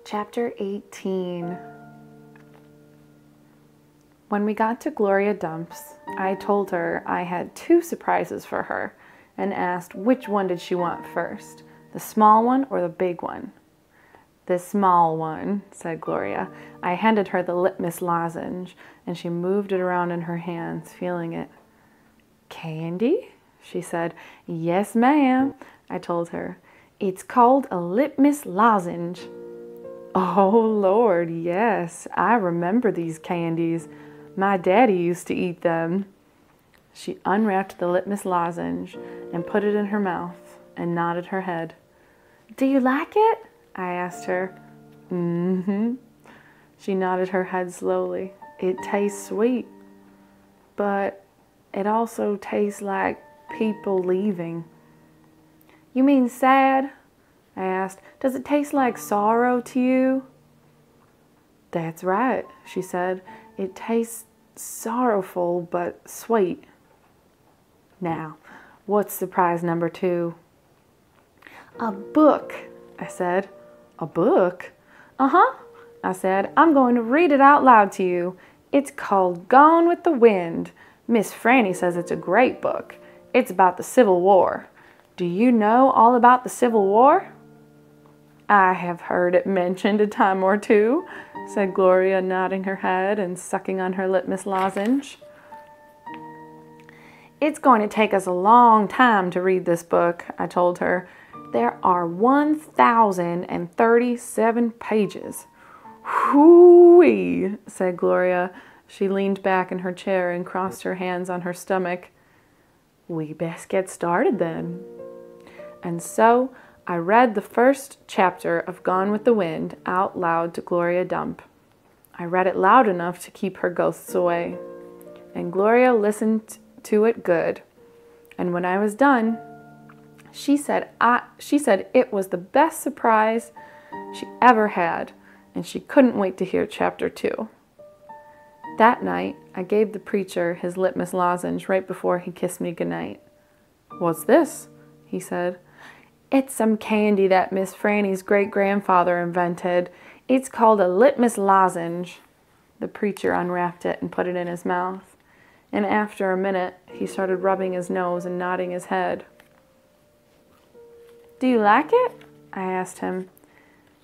Chapter 18. When we got to Gloria Dump's, I told her I had 2 surprises for her and asked which one did she want first, the small one or the big one. The small one, said Gloria. I handed her the litmus lozenge, and she moved it around in her hands, feeling it. Candy? She said. Yes, ma'am, I told her. It's called a litmus lozenge. Oh, Lord, yes, I remember these candies. My daddy used to eat them. She unwrapped the litmus lozenge and put it in her mouth and nodded her head. Do you like it? I asked her. Mm-hmm. She nodded her head slowly. It tastes sweet, but it also tastes like people leaving. You mean sad? I asked. Does it taste like sorrow to you? That's right, she said. It tastes sorrowful but sweet. Now, what's surprise number 2? A book, I said. A book? Uh-huh, I said. I'm going to read it out loud to you. It's called Gone with the Wind. Miss Franny says it's a great book. It's about the Civil War. Do you know all about the Civil War? I have heard it mentioned a time or 2, said Gloria, nodding her head and sucking on her litmus lozenge. It's going to take us a long time to read this book, I told her. There are 1,037 pages. Whoo-wee, said Gloria. She leaned back in her chair and crossed her hands on her stomach. We best get started then. And so I read the first chapter of Gone with the Wind out loud to Gloria Dump. I read it loud enough to keep her ghosts away, and Gloria listened to it good. And when I was done, she said it was the best surprise she ever had, and she couldn't wait to hear chapter 2. That night, I gave the preacher his litmus lozenge right before he kissed me goodnight. What's this? He said. It's some candy that Miss Franny's great-grandfather invented. It's called a litmus lozenge. The preacher unwrapped it and put it in his mouth. And after a minute, he started rubbing his nose and nodding his head. Do you like it? I asked him.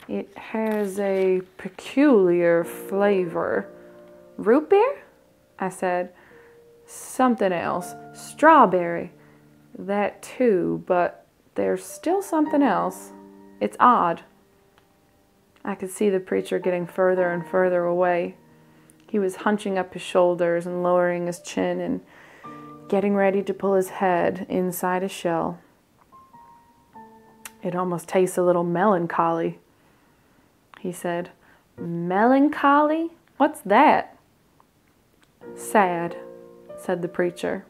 It has a peculiar flavor. Root beer? I said. Something else. Strawberry. That too, but there's still something else. It's odd. I could see the preacher getting further and further away. He was hunching up his shoulders and lowering his chin and getting ready to pull his head inside his shell. It almost tastes a little melancholy, he said. Melancholy? What's that? Sad, said the preacher.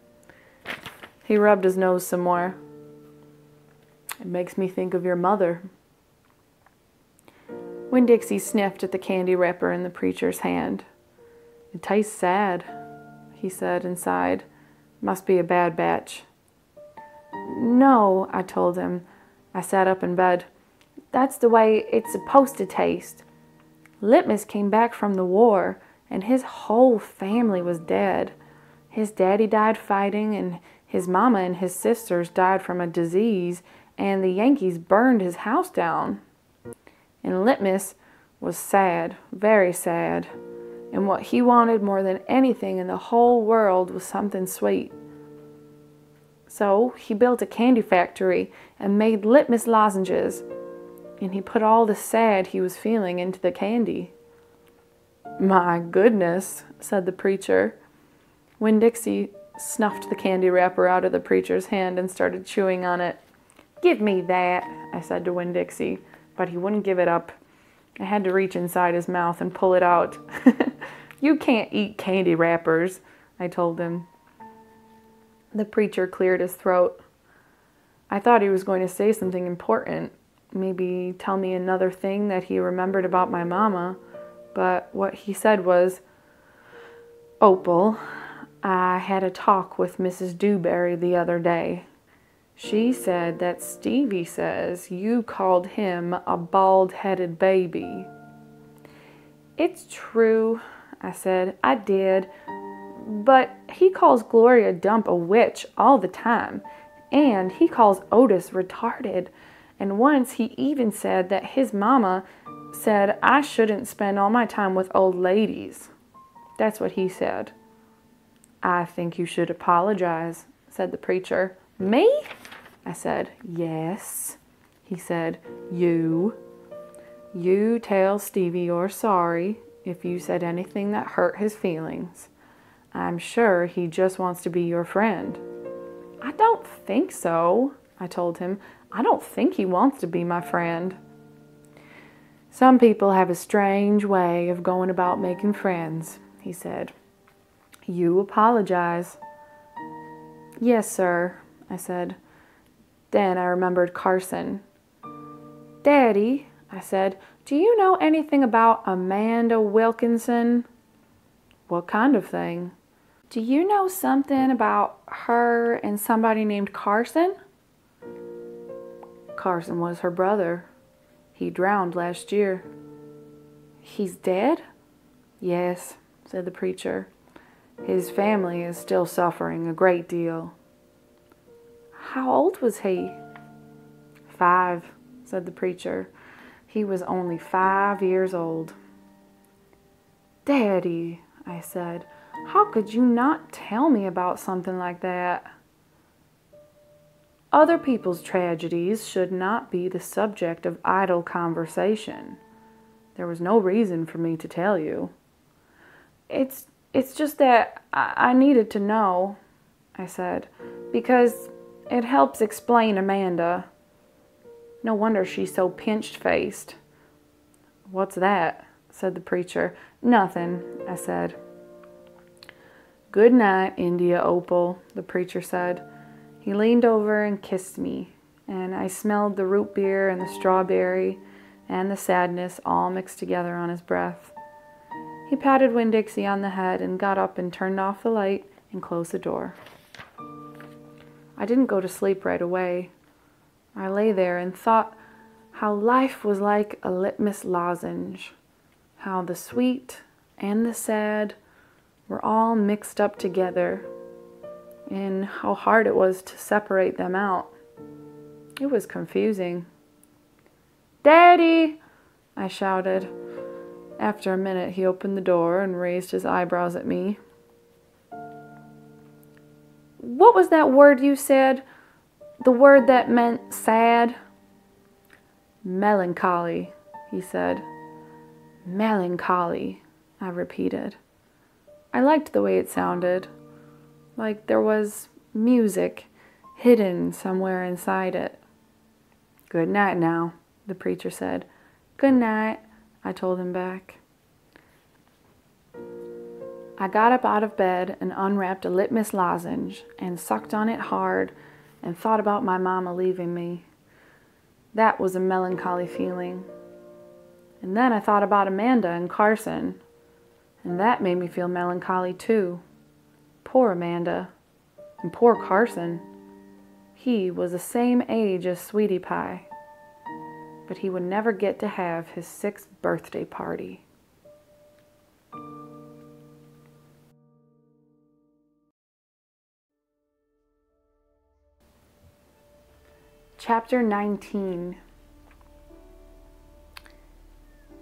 He rubbed his nose some more. It makes me think of your mother. Winn-Dixie sniffed at the candy wrapper in the preacher's hand. It tastes sad, he said and sighed. Must be a bad batch. No, I told him. I sat up in bed. That's the way it's supposed to taste. Litmus came back from the war, and his whole family was dead. His daddy died fighting, and his mama and his sisters died from a disease, and the Yankees burned his house down. And Litmus was sad, very sad, and what he wanted more than anything in the whole world was something sweet. So he built a candy factory and made litmus lozenges, and he put all the sad he was feeling into the candy. My goodness, said the preacher. Winn-Dixie snuffed the candy wrapper out of the preacher's hand and started chewing on it. Give me that, I said to Winn-Dixie, but he wouldn't give it up. I had to reach inside his mouth and pull it out. You can't eat candy wrappers, I told him. The preacher cleared his throat. I thought he was going to say something important, maybe tell me another thing that he remembered about my mama, but what he said was, Opal, I had a talk with Mrs. Dewberry the other day. She said that Stevie says you called him a bald-headed baby. "It's true," I said. "I did. But he calls Gloria Dump a witch all the time. And he calls Otis retarded. And once he even said that his mama said I shouldn't spend all my time with old ladies. That's what he said." "I think you should apologize," said the preacher. "Me?" I said. "Yes." He said, You tell Stevie you're sorry if you said anything that hurt his feelings. I'm sure he just wants to be your friend." "I don't think so," I told him. "I don't think he wants to be my friend." "Some people have a strange way of going about making friends," he said. "You apologize." "Yes, sir," I said. Then I remembered Carson. "Daddy," I said, "do you know anything about Amanda Wilkinson?" "What kind of thing?" "Do you know something about her and somebody named Carson?" "Carson was her brother. He drowned last year." "He's dead?" "Yes," said the preacher. "His family is still suffering a great deal." "How old was he?" "5," said the preacher. "He was only 5 years old." "Daddy," I said, "how could you not tell me about something like that?" "Other people's tragedies should not be the subject of idle conversation. There was no reason for me to tell you." It's just that I needed to know," I said, "because it helps explain Amanda. No wonder she's so pinched-faced." "What's that?" said the preacher. "Nothing," I said. "Good night, India Opal," the preacher said. He leaned over and kissed me, and I smelled the root beer and the strawberry and the sadness all mixed together on his breath. He patted Winn-Dixie on the head and got up and turned off the light and closed the door. I didn't go to sleep right away. I lay there and thought how life was like a litmus lozenge, how the sweet and the sad were all mixed up together, and how hard it was to separate them out. It was confusing. "Daddy!" I shouted. After a minute, he opened the door and raised his eyebrows at me. "What was that word you said? The word that meant sad?" "Melancholy," he said. "Melancholy," I repeated. I liked the way it sounded, like there was music hidden somewhere inside it. "Good night now," the preacher said. "Good night," I told him back. I got up out of bed and unwrapped a litmus lozenge and sucked on it hard and thought about my mama leaving me. That was a melancholy feeling. And then I thought about Amanda and Carson, and that made me feel melancholy too. Poor Amanda, and poor Carson. He was the same age as Sweetie Pie, but he would never get to have his 6th birthday party. Chapter 19.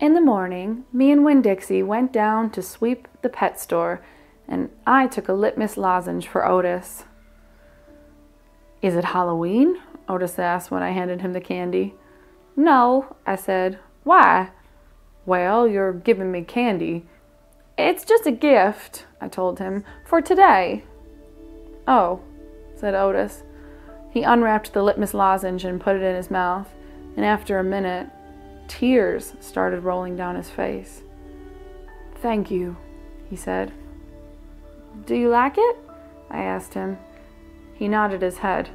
In the morning, me and Winn-Dixie went down to sweep the pet store, and I took a litmus lozenge for Otis. "Is it Halloween?" Otis asked when I handed him the candy. "No," I said. "Why?" "Well, you're giving me candy." "It's just a gift," I told him, "for today." "Oh," said Otis. He unwrapped the litmus lozenge and put it in his mouth, and after a minute, tears started rolling down his face. "Thank you," he said. "Do you like it?" I asked him. He nodded his head.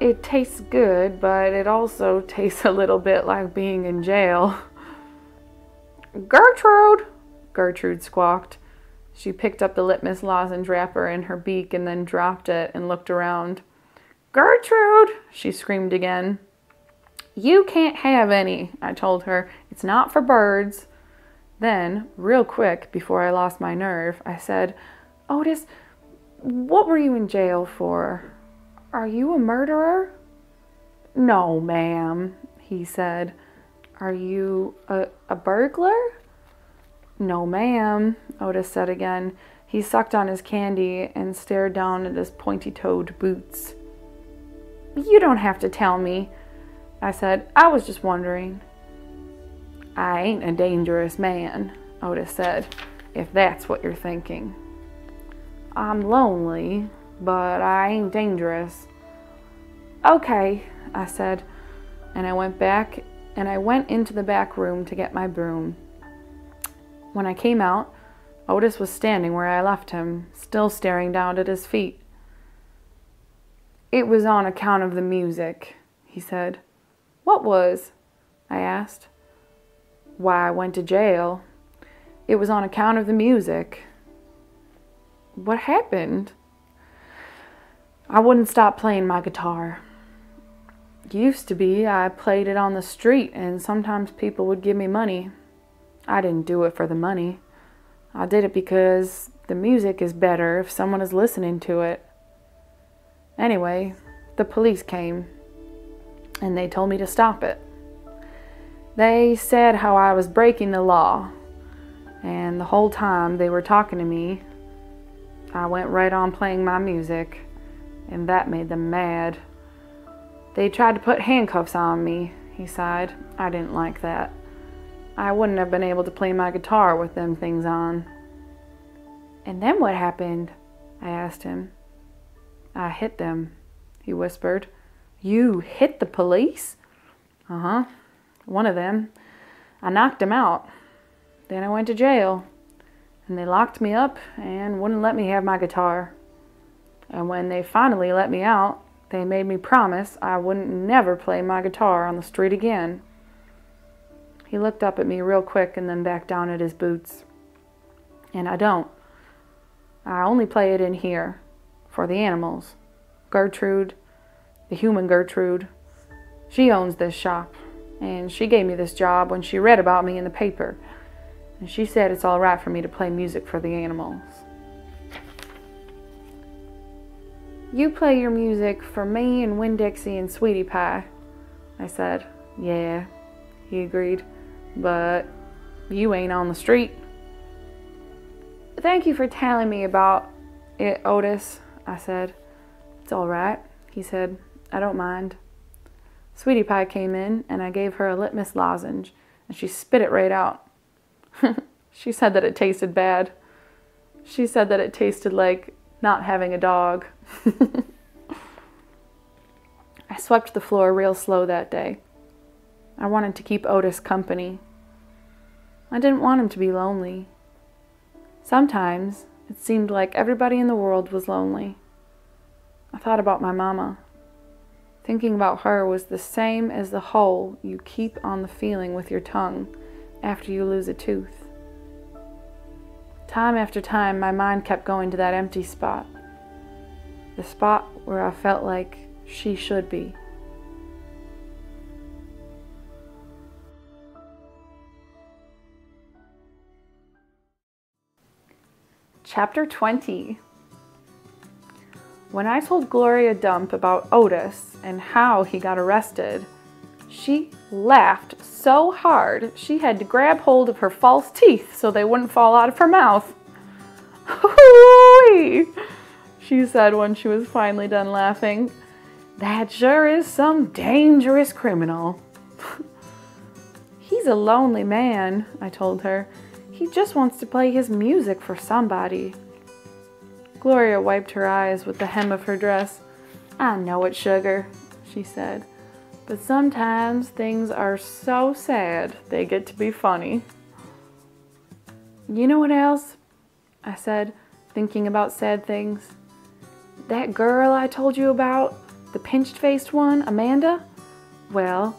"It tastes good, but it also tastes a little bit like being in jail." "Gertrude!" Gertrude squawked. She picked up the litmus lozenge wrapper in her beak and then dropped it and looked around. "Gertrude!" she screamed again. "You can't have any," I told her. "It's not for birds." Then, real quick, before I lost my nerve, I said, "Otis, what were you in jail for? Are you a murderer?" "No, ma'am," he said. "Are you a burglar?" "No, ma'am," Otis said again. He sucked on his candy and stared down at his pointy-toed boots. "You don't have to tell me," I said. "I was just wondering." "I ain't a dangerous man," Otis said, "if that's what you're thinking. I'm lonely, but I ain't dangerous." "Okay," I said, and I went into the back room to get my broom. When I came out, Otis was standing where I left him, still staring down at his feet. "It was on account of the music," he said. "What was?" I asked. "Why I went to jail. It was on account of the music." "What happened?" "I wouldn't stop playing my guitar. Used to be, I played it on the street, and sometimes people would give me money. I didn't do it for the money. I did it because the music is better if someone is listening to it. Anyway, the police came, and they told me to stop it. They said how I was breaking the law, and the whole time they were talking to me, I went right on playing my music, and that made them mad. They tried to put handcuffs on me," he sighed. "I didn't like that. I wouldn't have been able to play my guitar with them things on." "And then what happened?" I asked him. "I hit them," he whispered. "You hit the police?" "Uh-huh. One of them. I knocked him out. Then I went to jail, and they locked me up and wouldn't let me have my guitar. And when they finally let me out, they made me promise I wouldn't never play my guitar on the street again." He looked up at me real quick and then back down at his boots. "And I don't. I only play it in here, for the animals. Gertrude, the human Gertrude, she owns this shop, and she gave me this job when she read about me in the paper, and she said it's all right for me to play music for the animals." "You play your music for me and Winn-Dixie and Sweetie Pie," I said. "Yeah," he agreed, "but you ain't on the street." "Thank you for telling me about it, Otis," I said. "It's all right," he said. "I don't mind." Sweetie Pie came in, and I gave her a litmus lozenge, and she spit it right out. She said that it tasted bad. She said that it tasted like not having a dog. I swept the floor real slow that day. I wanted to keep Otis company. I didn't want him to be lonely. Sometimes it seemed like everybody in the world was lonely. I thought about my mama. Thinking about her was the same as the hole you keep on the feeling with your tongue after you lose a tooth. Time after time, my mind kept going to that empty spot. The spot where I felt like she should be. Chapter 20. When I told Gloria Dump about Otis and how he got arrested, she laughed so hard she had to grab hold of her false teeth so they wouldn't fall out of her mouth. "Hoo-wee!" she said when she was finally done laughing. "That sure is some dangerous criminal." "He's a lonely man," I told her. "He just wants to play his music for somebody." Gloria wiped her eyes with the hem of her dress. "I know it, sugar," she said. "But sometimes things are so sad they get to be funny." "You know what else?" I said, thinking about sad things. "That girl I told you about, the pinched-faced one, Amanda? Well,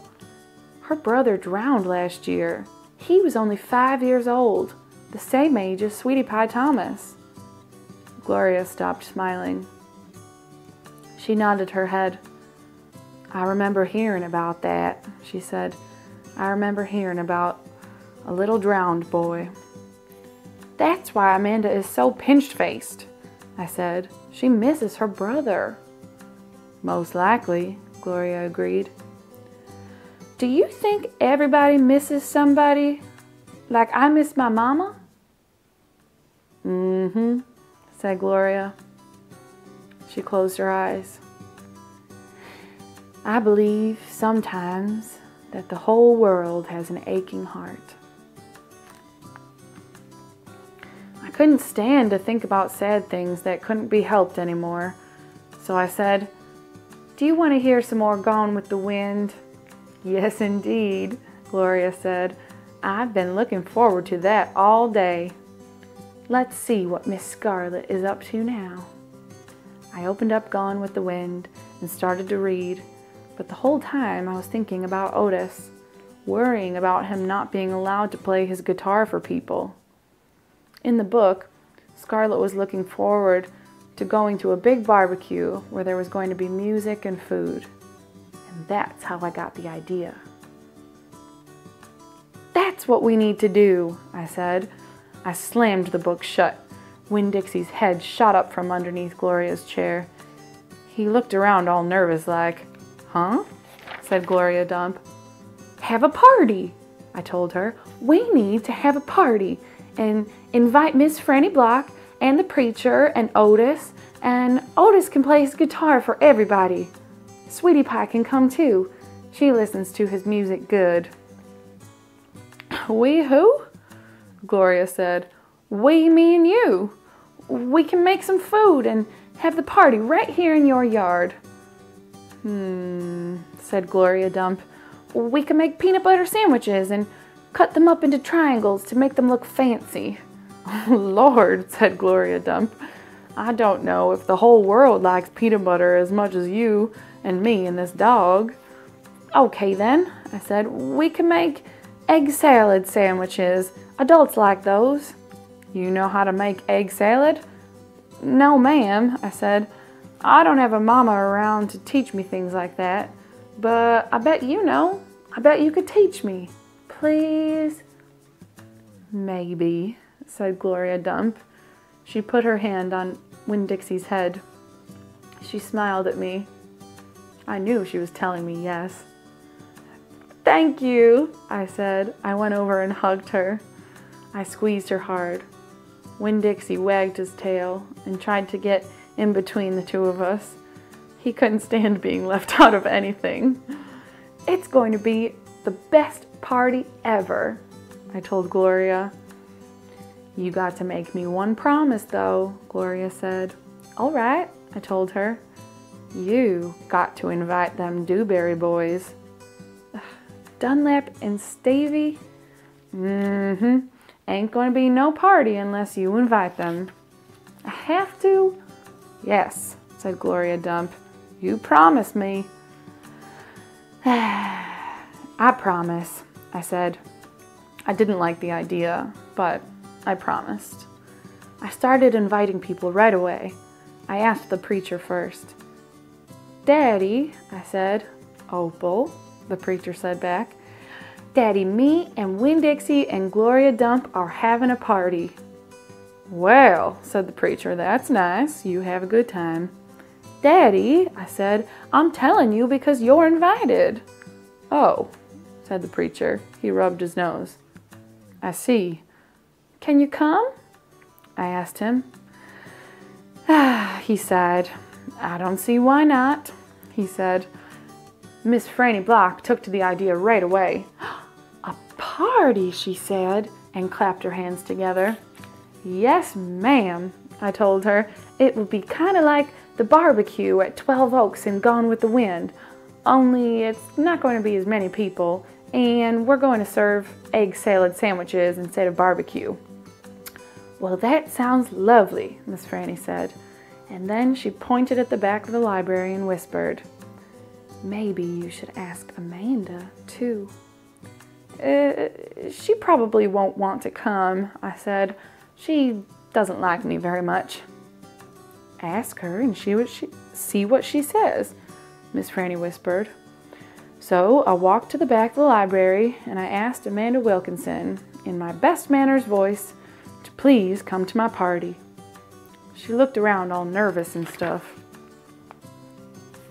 her brother drowned last year. He was only 5 years old, the same age as Sweetie Pie Thomas." Gloria stopped smiling. She nodded her head. "I remember hearing about that," she said. "I remember hearing about a little drowned boy. That's why Amanda is so pinched-faced, I said. She misses her brother. Most likely, Gloria agreed. Do you think everybody misses somebody? Like I miss my mama? Mm-hmm, said Gloria. She closed her eyes. I believe sometimes that the whole world has an aching heart. I couldn't stand to think about sad things that couldn't be helped anymore. So I said, do you want to hear some more Gone with the Wind? Yes, indeed, Gloria said. I've been looking forward to that all day. Let's see what Miss Scarlet is up to now. I opened up Gone with the Wind and started to read, but the whole time I was thinking about Otis, worrying about him not being allowed to play his guitar for people. In the book, Scarlet was looking forward to going to a big barbecue where there was going to be music and food. And that's how I got the idea. That's what we need to do, I said. I slammed the book shut. Winn-Dixie's head shot up from underneath Gloria's chair. He looked around all nervous like, huh? Said Gloria Dump. Have a party, I told her. We need to have a party and invite Miss Franny Block and the preacher and Otis can play his guitar for everybody. Sweetie Pie can come too. She listens to his music good. We who? Gloria said. We, me and you. We can make some food and have the party right here in your yard. Said Gloria Dump. We can make peanut butter sandwiches and cut them up into triangles to make them look fancy. Lord, said Gloria Dump. I don't know if the whole world likes peanut butter as much as you and me and this dog. Okay then, I said, we can make egg salad sandwiches. Adults like those. You know how to make egg salad? No, ma'am, I said. I don't have a mama around to teach me things like that. But I bet you know. I bet you could teach me. Please? Maybe, said Gloria Dump. She put her hand on Winn-Dixie's head. She smiled at me. I knew she was telling me yes. Thank you, I said. I went over and hugged her. I squeezed her hard. Winn-Dixie wagged his tail and tried to get in between the two of us. He couldn't stand being left out of anything. It's going to be the best party ever, I told Gloria. You got to make me one promise, though, Gloria said. All right, I told her. You got to invite them Dewberry boys. Dunlap and Stavey? Ain't gonna be no party unless you invite them. I have to? Yes, said Gloria Dump. You promised me. I promise, I said. I didn't like the idea, but I promised. I started inviting people right away. I asked the preacher first. Daddy, I said. Opal, the preacher said back. Daddy, me and Winn-Dixie and Gloria Dump are having a party. Well, said the preacher, that's nice. You have a good time. Daddy, I said, I'm telling you because you're invited. Oh, said the preacher. He rubbed his nose. I see. Can you come? I asked him. He sighed. I don't see why not, he said. Miss Franny Block took to the idea right away. A party, she said, and clapped her hands together. Yes, ma'am, I told her. It would be kind of like the barbecue at 12 Oaks in Gone with the Wind, only it's not going to be as many people, and we're going to serve egg salad sandwiches instead of barbecue. Well, that sounds lovely, Miss Franny said, and then she pointed at the back of the library and whispered, maybe you should ask Amanda, too. She probably won't want to come, I said. She doesn't like me very much. Ask her and see what she says, Miss Franny whispered. So I walked to the back of the library and I asked Amanda Wilkinson, in my best manners voice, to please come to my party. She looked around all nervous and stuff.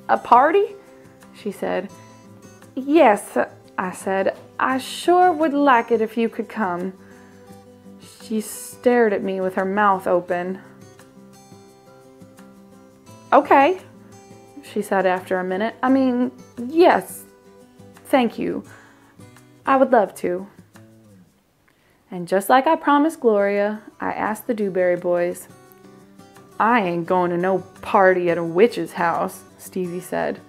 "A party?" she said. "Yes," I said. "I sure would like it if you could come." She stared at me with her mouth open. "Okay," she said after a minute. "I mean, yes, thank you. I would love to." And just like I promised Gloria, I asked the Dewberry Boys. "I ain't going to no party at a witch's house," Stevie said.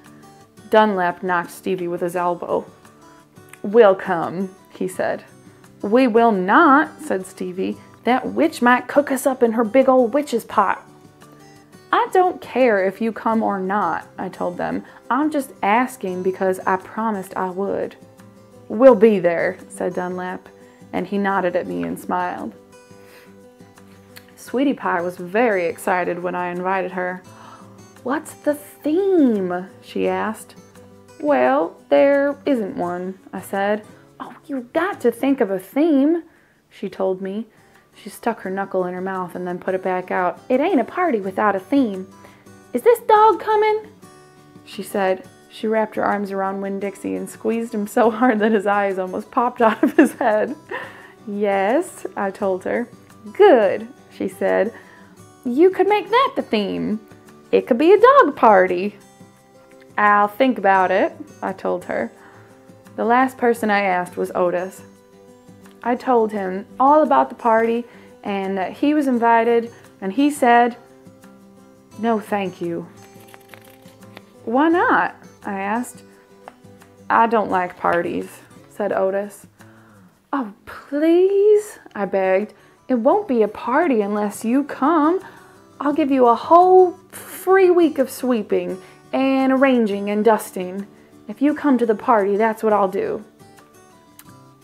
Dunlap knocked Stevie with his elbow. "We'll come," he said. "We will not," said Stevie. "That witch might cook us up in her big old witch's pot." "I don't care if you come or not," I told them. "I'm just asking because I promised I would." "We'll be there," said Dunlap, and he nodded at me and smiled. Sweetie Pie was very excited when I invited her. "What's the theme?" she asked. "Well, there isn't one," I said. "Oh, you've got to think of a theme," she told me. She stuck her knuckle in her mouth and then put it back out. "It ain't a party without a theme. Is this dog coming?" she said. She wrapped her arms around Winn-Dixie and squeezed him so hard that his eyes almost popped out of his head. "Yes," I told her. "Good," she said. "You could make that the theme. It could be a dog party." "I'll think about it," I told her. The last person I asked was Otis. I told him all about the party and that he was invited, and he said, "No, thank you." "Why not?" I asked. "I don't like parties," said Otis. "Oh, please," I begged. "It won't be a party unless you come. I'll give you a whole free week of sweeping and arranging and dusting. If you come to the party, that's what I'll do."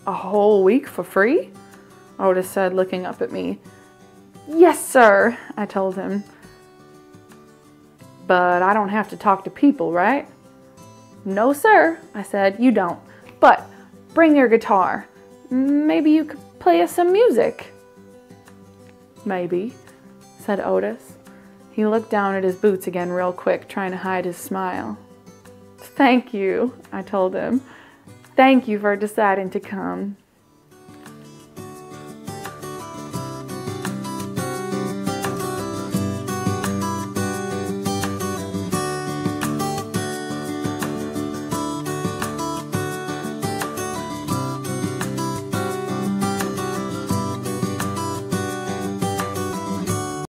"A whole week for free?" Otis said, looking up at me. "Yes, sir," I told him. "But I don't have to talk to people, right?" "No, sir," I said, "you don't. But bring your guitar. Maybe you could play us some music." "Maybe," said Otis. He looked down at his boots again real quick, trying to hide his smile. "Thank you," I told him. "Thank you for deciding to come."